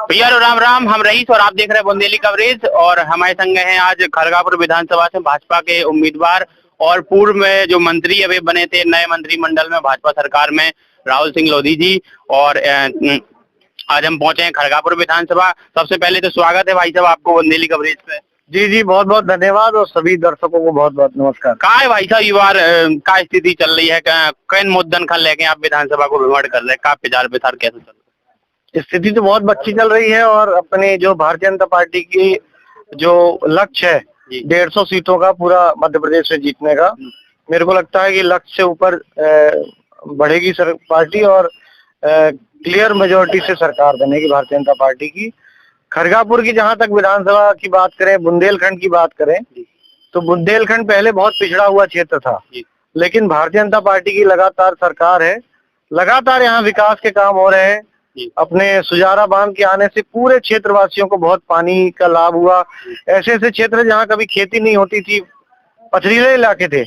भैया राम राम, हम रईस और आप देख रहे हैं बुंदेली कवरेज। और हमारे संग हैं आज खड़गापुर विधानसभा से भाजपा के उम्मीदवार और पूर्व में जो मंत्री अभी बने थे नए मंत्रिमंडल में भाजपा सरकार में, राहुल सिंह लोधी जी। और आज हम पहुंचे हैं खड़गापुर विधानसभा। सबसे पहले तो स्वागत है भाई साहब आपको बुंदेली कवरेज पे। जी जी, बहुत बहुत धन्यवाद और सभी दर्शकों को बहुत बहुत नमस्कार। का है भाई साहब, ये बार का स्थिति चल रही है, किन मुद्दन खा लेके आप विधानसभा को भ्रमण कर रहे हैं, का प्रचार प्रसार कैसे चल रहा है? स्थिति तो बहुत अच्छी चल रही है और अपने जो भारतीय जनता पार्टी की जो लक्ष्य है 150 सीटों का पूरा मध्य प्रदेश में जीतने का, मेरे को लगता है कि लक्ष्य से ऊपर बढ़ेगी पार्टी और क्लियर मेजोरिटी से सरकार बनेगी भारतीय जनता पार्टी की। खड़गापुर की जहां तक विधानसभा की बात करें, बुंदेलखंड की बात करें, तो बुंदेलखंड पहले बहुत पिछड़ा हुआ क्षेत्र था, लेकिन भारतीय जनता पार्टी की लगातार सरकार है, लगातार यहाँ विकास के काम हो रहे हैं। अपने सुजारा बांध के आने से पूरे क्षेत्रवासियों को बहुत पानी का लाभ हुआ। ऐसे ऐसे क्षेत्र जहाँ कभी खेती नहीं होती थी, पथरीले इलाके थे,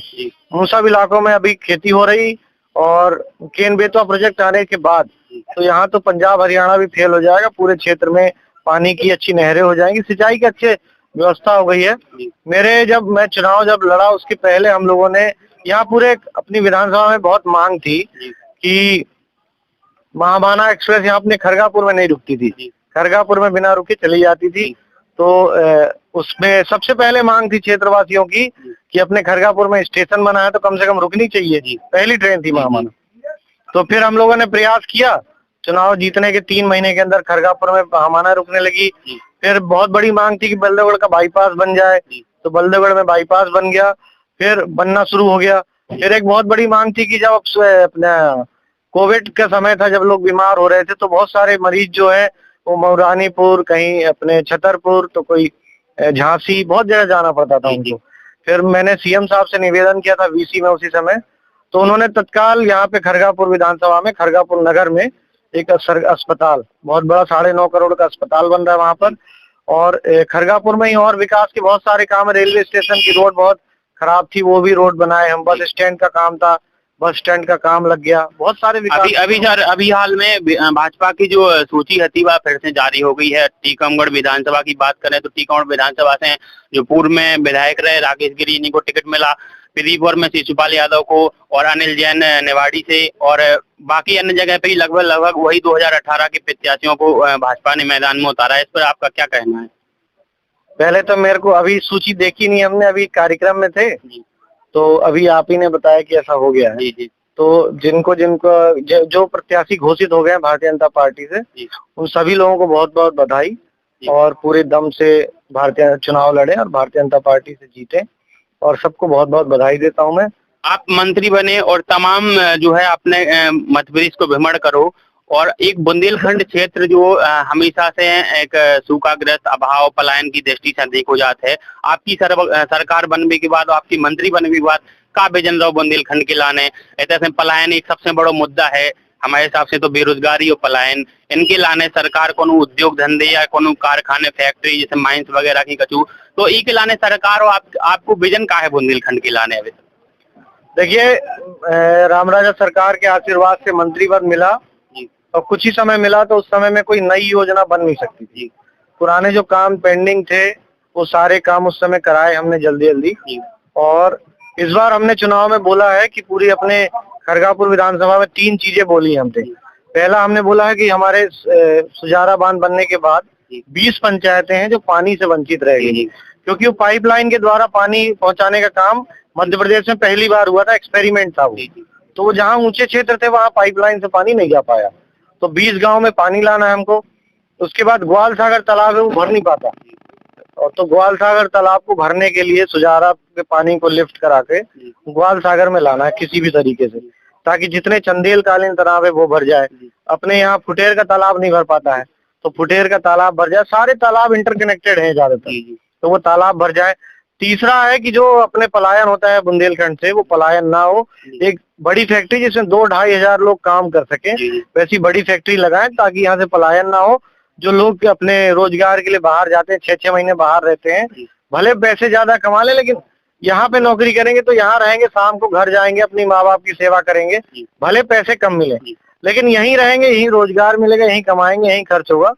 उन सब इलाकों में अभी खेती हो रही। और केन बेतवा प्रोजेक्ट आने के बाद तो यहाँ तो पंजाब हरियाणा भी फेल हो जाएगा, पूरे क्षेत्र में पानी की अच्छी नहरें हो जाएंगी, सिंचाई की अच्छी व्यवस्था हो गई है। मैं चुनाव लड़ा उसके पहले हम लोगों ने यहाँ पूरे अपनी विधानसभा में बहुत मांग थी कि महाबाना एक्सप्रेस यहाँ अपने खड़गापुर में नहीं रुकती थी, खड़गापुर में बिना रुके चली जाती थी। तो उसमें सबसे पहले मांग थी क्षेत्रवासियों की कि अपने खड़गापुर में स्टेशन बना है तो कम से कम रुकनी चाहिए, पहली ट्रेन थी महाबाना। तो फिर हम लोगों ने प्रयास किया, चुनाव जीतने के 3 महीने के अंदर खड़गापुर में महाबाना रुकने लगी। फिर बहुत बड़ी मांग थी कि बल्देवगढ़ का बाईपास बन जाए, तो बल्देवगढ़ में बाईपास बन गया, फिर बनना शुरू हो गया। फिर एक बहुत बड़ी मांग थी कि जब अपना कोविड का समय था, जब लोग बीमार हो रहे थे, तो बहुत सारे मरीज जो है वो मऊरानीपुर, कहीं अपने छतरपुर, तो कोई झांसी, बहुत जगह जाना पड़ता था उनको। फिर मैंने सीएम साहब से निवेदन किया था वीसी में उसी समय, तो उन्होंने तत्काल यहाँ पे खड़गापुर विधानसभा में, खड़गापुर नगर में एक अस्पताल, बहुत बड़ा 9.5 करोड़ का अस्पताल बन रहा है वहां पर। और खड़गापुर में ही और विकास के बहुत सारे काम, रेलवे स्टेशन की रोड बहुत खराब थी, वो भी रोड बनाए हम। बस स्टैंड का काम था, बस स्टैंड का काम लग गया, बहुत सारे विकास। अभी हाल में भाजपा की जो सूची हती वह फिर से जारी हो गई है। टीकमगढ़ विधानसभा की बात करें तो टीकमगढ़ विधानसभा से जो पूर्व में विधायक रहे राकेश गिरी, इन्हीं को टिकट मिला। प्रदीपपुर में शिशुपाल यादव को और अनिल जैन नेवाड़ी से, और बाकी अन्य जगह पे लगभग वही 2018 के प्रत्याशियों को भाजपा ने मैदान में उतारा है। इस पर आपका क्या कहना है? पहले तो मेरे को अभी सूची देखी नहीं हमने, अभी कार्यक्रम में थे, तो अभी आप ही ने बताया कि ऐसा हो गया है। तो जिनको जो प्रत्याशी घोषित हो गए हैं भारतीय जनता पार्टी से, उन सभी लोगों को बहुत बहुत बधाई, और पूरे दम से भारतीय चुनाव लड़े और भारतीय जनता पार्टी से जीते, और सबको बहुत बहुत बधाई देता हूं मैं। आप मंत्री बने और तमाम जो है अपने मध्य प्रदेश को भ्रमण करो, और एक बुंदेलखंड क्षेत्र जो हमेशा से एक सूखाग्रस्त, अभाव, पलायन की दृष्टि से देखो जाता है, आपकी सरकार बनने के बाद, आपकी मंत्री बनने के बाद का विजन रहो बुंदेलखंड के लाने? ऐसे पलायन एक सबसे बड़ा मुद्दा है हमारे हिसाब से, तो बेरोजगारी और पलायन, इनके लाने सरकार को उद्योग धंधे या को कारखाने, फैक्ट्री जैसे माइंस वगैरह की कचू, तो ई के लाने सरकार और आपको विजन का है बुंदेलखंड के लाने? अभी देखिए, रामराजा सरकार के आशीर्वाद से मंत्री पद मिला और कुछ ही समय मिला, तो उस समय में कोई नई योजना बन नहीं सकती थी। पुराने जो काम पेंडिंग थे वो सारे काम उस समय कराए हमने जल्दी जल्दी। और इस बार हमने चुनाव में बोला है कि पूरी अपने खड़गापुर विधानसभा में 3 चीजें बोली हमने। पहला हमने बोला है कि हमारे सुजारा बांध बनने के बाद 20 पंचायतें हैं जो पानी से वंचित रहेगी, क्योंकि वो पाइपलाइन के द्वारा पानी पहुंचाने का काम मध्य प्रदेश में पहली बार हुआ था, एक्सपेरिमेंट था वो। तो वो जहाँ ऊंचे क्षेत्र थे वहाँ पाइपलाइन से पानी नहीं जा पाया, तो 20 गांव में पानी लाना है हमको। उसके बाद ग्वाल सागर तालाब है, वो भर नहीं पाता, और तो ग्वाल सागर तालाब को भरने के लिए सुजारा के पानी को लिफ्ट करा के ग्वाल सागर में लाना है किसी भी तरीके से, ताकि जितने चंदेल कालीन तालाब है वो भर जाए। अपने यहाँ फुटेर का तालाब नहीं भर पाता है, तो फुटेर का तालाब भर जाए। सारे तालाब इंटरकनेक्टेड हैं ज्यादातर, तो वो तालाब भर जाए। तीसरा है कि जो अपने पलायन होता है बुंदेलखंड से, वो पलायन ना हो। एक बड़ी फैक्ट्री जिसमें 2-2.5 हजार लोग काम कर सके, वैसी बड़ी फैक्ट्री लगाएं, ताकि यहाँ से पलायन ना हो। जो लोग अपने रोजगार के लिए बाहर जाते हैं, 6-6 महीने बाहर रहते हैं, भले पैसे ज्यादा कमा ले, लेकिन यहाँ पे नौकरी करेंगे तो यहाँ रहेंगे, शाम को घर जाएंगे, अपनी माँ बाप की सेवा करेंगे, भले पैसे कम मिले, लेकिन यहीं रहेंगे, यहीं रोजगार मिलेगा, यहीं कमाएंगे, यहीं खर्च होगा।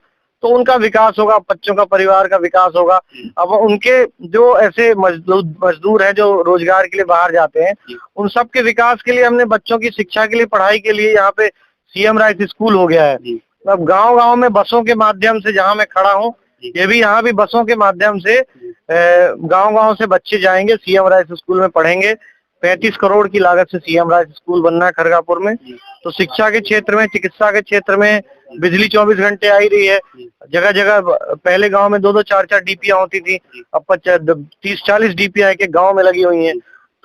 तो उनका विकास होगा, बच्चों का, परिवार का विकास होगा। अब उनके जो ऐसे मजदूर हैं जो रोजगार के लिए बाहर जाते हैं, उन सब के विकास के लिए हमने बच्चों की शिक्षा के लिए, पढ़ाई के लिए यहाँ पे सीएम राइस स्कूल हो गया है। अब गांव-गांव में बसों के माध्यम से, जहां मैं खड़ा हूँ, ये भी यहाँ भी बसों के माध्यम से गांव-गांव से बच्चे जाएंगे, सीएम राइस स्कूल में पढ़ेंगे। 35 करोड़ की लागत से सीएम राइस स्कूल बनना है खरगापुर में। तो शिक्षा के क्षेत्र में, चिकित्सा के क्षेत्र में बिजली 24 घंटे आ ही रही है। जगह जगह पहले गांव में 2-2 4-4 डीपीआई होती थी, अब 30-40 डीपीआई के गांव में लगी हुई हैं।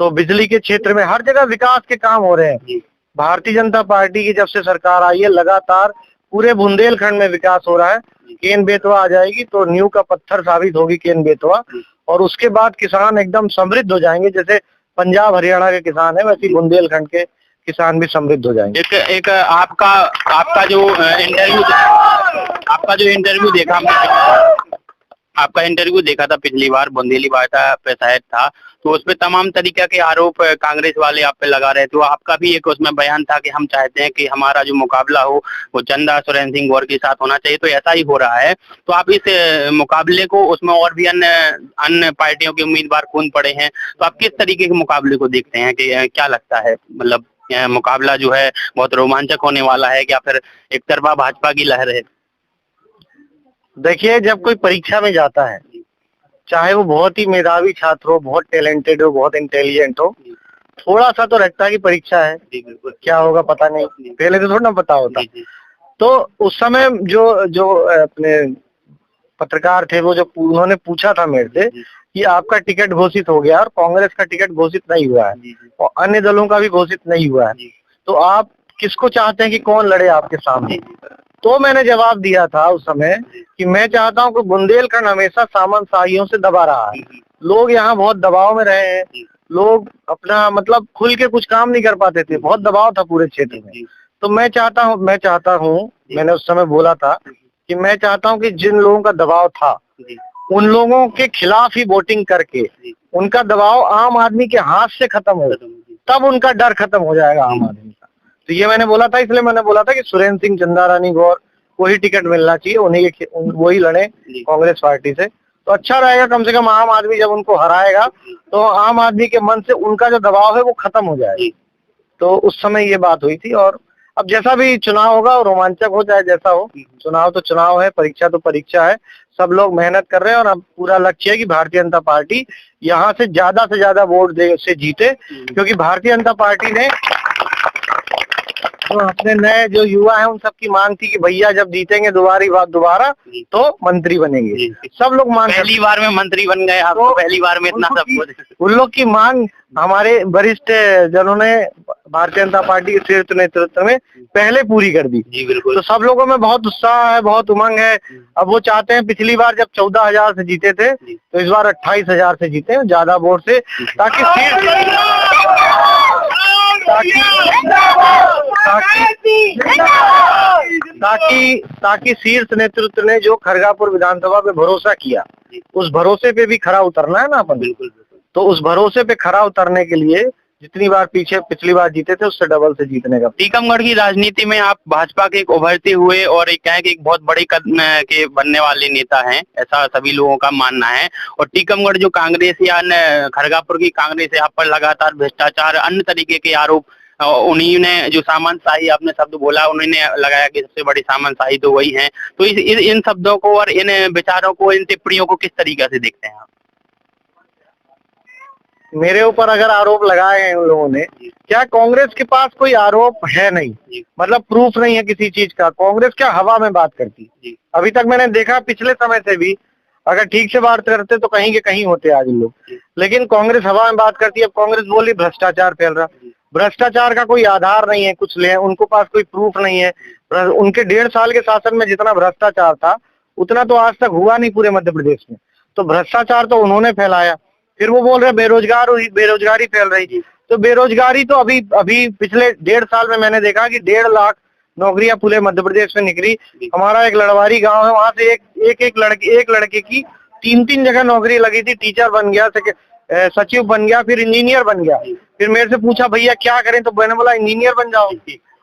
तो बिजली के क्षेत्र में हर जगह विकास के काम हो रहे हैं। भारतीय जनता पार्टी की जब से सरकार आई है, लगातार पूरे बुंदेलखंड में विकास हो रहा है। केन बेतवा आ जाएगी तो नींव का पत्थर साबित होगी केन बेतवा, और उसके बाद किसान एकदम समृद्ध हो जाएंगे। जैसे पंजाब हरियाणा के किसान है, वैसे बुंदेलखंड के किसान भी समृद्ध हो जाएंगे। एक आपका जो इंटरव्यू देखा था पिछली बार, बुंदेली वार्ता पे शायद था, तो उसपे तमाम तरीके के आरोप कांग्रेस वाले आप पे लगा रहे थे। तो आपका भी एक उसमें बयान था कि हम चाहते हैं कि हमारा जो मुकाबला हो वो चंदा सुरेंद्र सिंह गौर के साथ होना चाहिए, तो ऐसा ही हो रहा है। तो आप इस मुकाबले को, उसमें और भी अन्य पार्टियों के उम्मीदवार खून पड़े हैं, तो आप किस तरीके के मुकाबले को देखते हैं कि क्या लगता है, मतलब मुकाबला जो है बहुत रोमांचक होने वाला है, या फिर एक तरफा भाजपा की लहर है? देखिए, जब कोई परीक्षा में जाता है, चाहे वो बहुत ही मेधावी छात्र हो, बहुत टैलेंटेड हो, बहुत इंटेलिजेंट हो, थोड़ा सा तो रहता है कि परीक्षा है, क्या होगा पता नहीं, पहले तो थोड़ा ना पता होता। तो उस समय जो अपने पत्रकार थे, वो जो उन्होंने पूछा था मेरे से कि आपका टिकट घोषित हो गया और कांग्रेस का टिकट घोषित नहीं हुआ है और अन्य दलों का भी घोषित नहीं हुआ है, तो आप किसको चाहते हैं कि कौन लड़े आपके सामने? तो मैंने जवाब दिया था उस समय कि मैं चाहता हूं कि बुंदेलखंड हमेशा सामंतशाहियों से दबा रहा है। लोग यहाँ बहुत दबाव में रहे हैं, लोग अपना मतलब खुल के कुछ काम नहीं कर पाते थे, बहुत दबाव था पूरे क्षेत्र में। तो मैं चाहता हूँ, मैंने उस समय बोला था कि मैं चाहता हूँ कि जिन लोगों का दबाव था, उन लोगों के खिलाफ ही वोटिंग करके उनका दबाव आम आदमी के हाथ से खत्म हो, तब उनका डर खत्म हो जाएगा आम आदमी का। तो ये मैंने बोला था, इसलिए मैंने बोला था कि सुरेंद्र सिंह, चंदा रानी गौर को ही टिकट मिलना चाहिए, उन्हें वही लड़े कांग्रेस पार्टी से, तो अच्छा रहेगा। कम से कम आम आदमी जब उनको हराएगा तो आम आदमी के मन से उनका जो दबाव है वो खत्म हो जाएगा। तो उस समय ये बात हुई थी। और अब जैसा भी चुनाव होगा वो रोमांचक हो, चाहे जैसा हो, चुनाव तो चुनाव है, परीक्षा तो परीक्षा है। सब लोग मेहनत कर रहे हैं और अब पूरा लक्ष्य है कि भारतीय जनता पार्टी यहाँ से ज्यादा वोट से जीते, क्योंकि भारतीय जनता पार्टी ने तो अपने नए जो युवा हैं उन सबकी मांग थी कि भैया जब जीतेंगे दोबारा तो मंत्री बनेंगे। सब लोग मांग, पहली बार में मंत्री बन गए आप, तो पहली बार में इतना सब कुछ, उन लोग की मांग हमारे वरिष्ठ जनों ने भारतीय जनता पार्टी के शीर्ष नेतृत्व में पहले पूरी कर दी। जी बिल्कुल। तो सब लोगों में बहुत उत्साह है, बहुत उमंग है। अब वो चाहते हैं, पिछली बार जब 14,000 से जीते थे तो इस बार 28,000 से जीते, ज्यादा वोट से, ताकि शीर्ष नेतृत्व ने जो खरगापुर विधानसभा पे भरोसा किया, उस भरोसे पे भी खरा उतरना है ना अपन। बिल्कुल। तो उस भरोसे पे खरा उतरने के लिए जितनी बार पिछली बार जीते थे उससे डबल से जीतने का। टीकमगढ़ की राजनीति में आप भाजपा के एक उभरते हुए और एक कहें कि एक बहुत बड़े कदम के बनने वाले नेता हैं, ऐसा सभी लोगों का मानना है। और टीकमगढ़ जो कांग्रेस या खरगापुर की कांग्रेस है, आप पर लगातार भ्रष्टाचार, अन्य तरीके के आरोप, उन्हीं ने जो सामंतशाही आपने शब्द बोला, उन्होंने लगाया कि सबसे बड़ी सामंतशाही तो वही है। तो इन शब्दों को और इन विचारों को, इन टिप्पणियों को किस तरीके से देखते हैं आप? मेरे ऊपर अगर आरोप लगाए हैं उन लोगों ने, क्या कांग्रेस के पास कोई आरोप है नहीं, मतलब प्रूफ नहीं है किसी चीज का। कांग्रेस क्या हवा में बात करती, अभी तक मैंने देखा पिछले समय से भी, अगर ठीक से बात करते तो कहीं के कहीं होते आज लोग, लेकिन कांग्रेस हवा में बात करती है। अब कांग्रेस बोली भ्रष्टाचार फैल रहा, भ्रष्टाचार का कोई आधार नहीं है, कुछ ले उनको पास कोई प्रूफ नहीं है। उनके 1.5 साल के शासन में जितना भ्रष्टाचार था उतना तो आज तक हुआ नहीं पूरे मध्य प्रदेश में। तो भ्रष्टाचार तो उन्होंने फैलाया। फिर वो बोल रहे बेरोजगारी फैल रही थी, तो बेरोजगारी तो अभी पिछले 1.5 साल में मैंने देखा कि 1.5 लाख नौकरियां पूरे मध्य प्रदेश में निकली। हमारा एक लड़वारी गांव है, वहां से एक लड़के की 3 जगह नौकरी लगी थी। टीचर बन गया, सचिव बन गया, फिर इंजीनियर बन गया। फिर मेरे से पूछा भैया क्या करें, तो मैंने बोला इंजीनियर बन जाओ।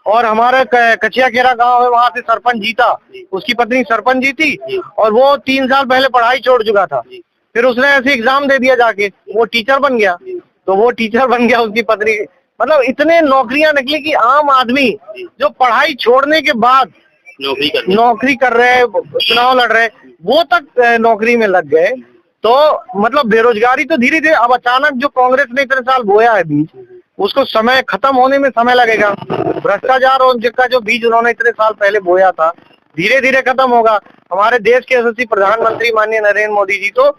और हमारा कचिया केरा गांव है, वहां से सरपंच जीता, उसकी पत्नी सरपंच जीती और वो 3 साल पहले पढ़ाई छोड़ चुका था। फिर उसने ऐसे एग्जाम दे दिया जाके, वो टीचर बन गया। तो वो टीचर बन गया, उसकी पत्नी, मतलब इतने नौकरियां निकली कि आम आदमी जो पढ़ाई छोड़ने के बाद नौकरी कर रहे हैं, चुनाव लड़ रहे हैं, वो तक नौकरी में लग गए। तो मतलब बेरोजगारी तो धीरे धीरे, अब अचानक जो कांग्रेस ने इतने साल बोया है बीज, उसको समय खत्म होने में समय लगेगा। भ्रष्टाचार और जिसका जो बीज उन्होंने इतने साल पहले बोया था, धीरे धीरे खत्म होगा। हमारे देश के यशस्वी प्रधानमंत्री माननीय नरेंद्र मोदी जी तो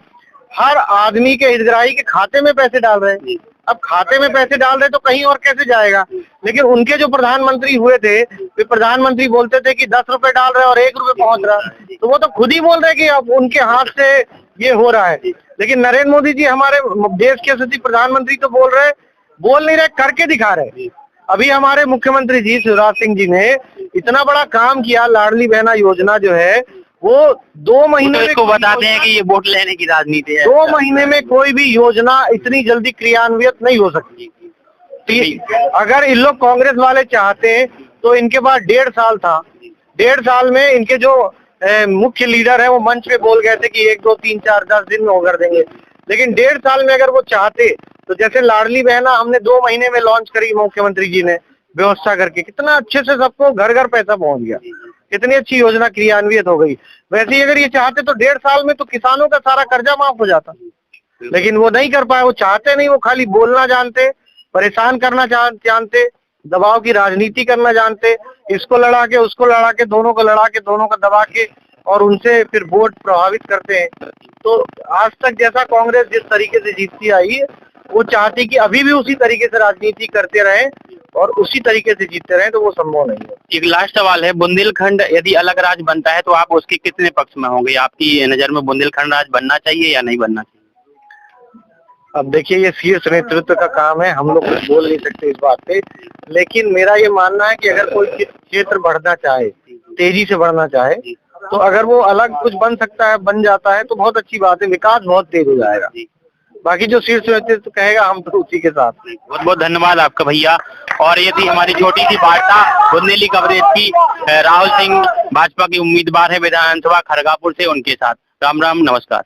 हर आदमी के हितग्राही के खाते में पैसे डाल रहे हैं। अब खाते में पैसे डाल रहे तो कहीं और कैसे जाएगा। लेकिन उनके जो प्रधानमंत्री हुए थे, वे प्रधानमंत्री बोलते थे कि 10 रुपए डाल रहे और 1 रुपए पहुंच रहा, तो वो तो खुद ही बोल रहे कि अब उनके हाथ से ये हो रहा है। लेकिन नरेंद्र मोदी जी हमारे देश के यशस्वी प्रधानमंत्री तो बोल नहीं रहे, करके दिखा रहे। अभी हमारे मुख्यमंत्री जी शिवराज सिंह जी ने इतना बड़ा काम किया, लाडली बहना योजना जो है वो 2 महीने में, इसको बताते हैं कि ये वोट लेने की राजनीति है। 2 महीने में कोई भी योजना इतनी जल्दी क्रियान्वित नहीं हो सकती। अगर इन लोग कांग्रेस वाले चाहते तो इनके पास 1.5 साल था। 1.5 साल में इनके जो मुख्य लीडर है वो मंच पे बोल गए थे कि 1, 2, 3, 4, 10 दिन में वो कर देंगे। लेकिन 1.5 साल में अगर वो चाहते तो जैसे लाडली बहना हमने 2 महीने में लॉन्च करी, मुख्यमंत्री जी ने व्यवस्था करके, कितना अच्छे से सबको घर घर पैसा पहुंच गया, कितनी अच्छी योजना क्रियान्वित हो गई। वैसे ही अगर ये चाहते तो 1.5 साल में तो किसानों का सारा कर्जा माफ हो जाता। लेकिन वो नहीं कर पाए, वो चाहते नहीं, वो खाली बोलना जानते, परेशान करना जानते, दबाव की राजनीति करना जानते, इसको लड़ा के उसको लड़ा के, दोनों को लड़ा के, दोनों को दबा के और उनसे फिर वोट प्रभावित करते हैं। तो आज तक जैसा कांग्रेस जिस तरीके से जीतती आई है, वो चाहती कि अभी भी उसी तरीके से राजनीति करते रहें और उसी तरीके से जीतते रहें, तो वो संभव नहीं है। एक लास्ट सवाल है, बुंदेलखंड यदि अलग राज्य बनता है तो आप उसके कितने पक्ष में होंगे? आपकी नजर में बुंदेलखंड राज्य बनना चाहिए या नहीं बनना चाहिए? अब देखिए, ये शीर्ष नेतृत्व का काम है, हम लोग कुछ बोल नहीं सकते इस बात पे। लेकिन मेरा ये मानना है कि अगर कोई क्षेत्र बढ़ना चाहे, तेजी से बढ़ना चाहे, तो अगर वो अलग कुछ बन सकता है, बन जाता है तो बहुत अच्छी बात है, विकास बहुत तेज हो जाएगा। बाकी जो शीर्ष नेतृत्व कहेगा हम तो उसी के साथ। बहुत बहुत धन्यवाद आपका भैया। और ये थी हमारी छोटी सी वार्ता बुंदेली कवरेज की राहुल सिंह, भाजपा के उम्मीदवार है विधानसभा खरगापुर से, उनके साथ। राम राम, नमस्कार।